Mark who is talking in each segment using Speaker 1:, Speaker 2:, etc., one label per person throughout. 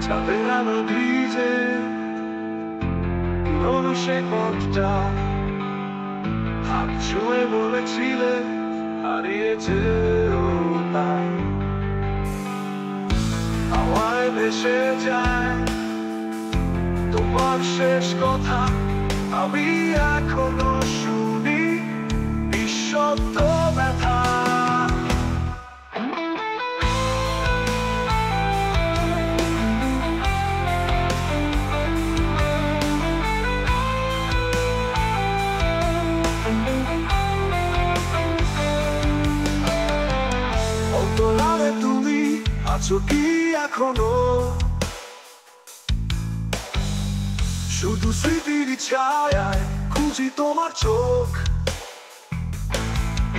Speaker 1: চাঁদের আলো ভিজে পুরনো সেই পথটা হাত ছুঁয়ে বলেছিলে হারিয়েছে তাই হাওয়ায় ভেসে যায় তোমার শেষ কথা। আমি এখনো শুনি নিঃশব্দ ব্যথা। অন্তরালে তুমি আছো কি এখনো? শুধু স্মৃতির ছায়ায় খুঁজি তোমার চোখ।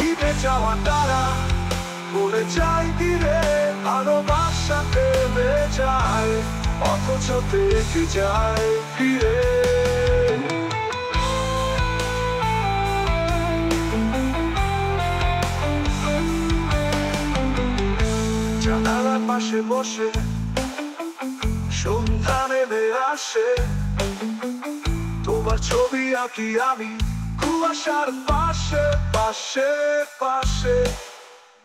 Speaker 1: ইবে যাওয়া তারা বলে যাই দিলে ভালোবাসা থেমে যায়, অথচ থেকে যায় ফিরে। জানালার পাশে বসে সন্ধ্যা নেমে আসে, তোমার ছবি আঁকি আমি কুয়াশার পাশে পাশে পাশে।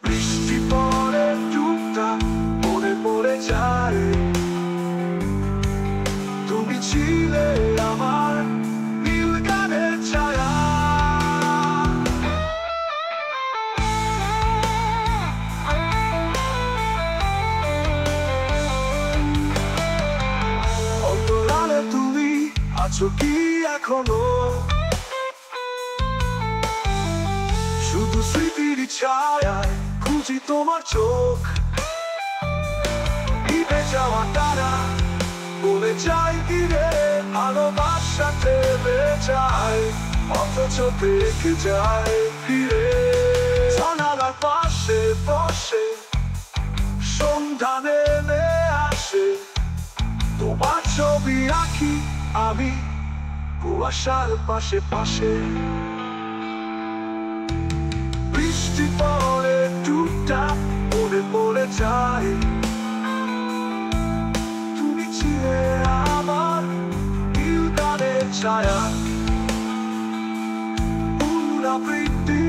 Speaker 1: বৃষ্টি পড়ে টুকটাক পড়ে পড়ে যায়, তুমি ছিলে আমার নীল গানের ছায়া। অন্তরালে তুমি আছো কি এখনো? শুধু স্মৃতির ছায়ায় খুঁজি তোমার চোখ। ইবে যাওয়া তারা বলে যাই দিলে ভালোবাসা থেমে যায়, অথচ থেকে যায় ফিরে। জানালার পাশে বসে সন্ধ্যা নেমে আসে, তোমার ছবি আঁকি আমি কুয়াশার পাশে পাশে। বৃষ্টি পড়ে টুকটাক পড়ে পড়ে যায়, তুমি ছিলে আমার নীল গানের ছায়া। পুনরাবৃত্তি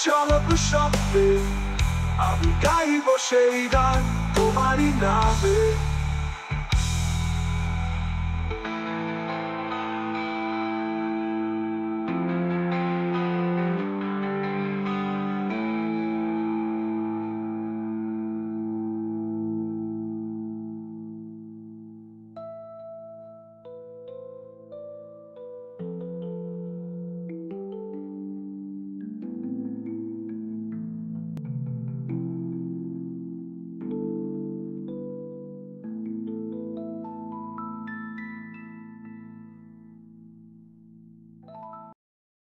Speaker 1: চলক শব্দে আমি গাইব সেই গান তোমারই নামে।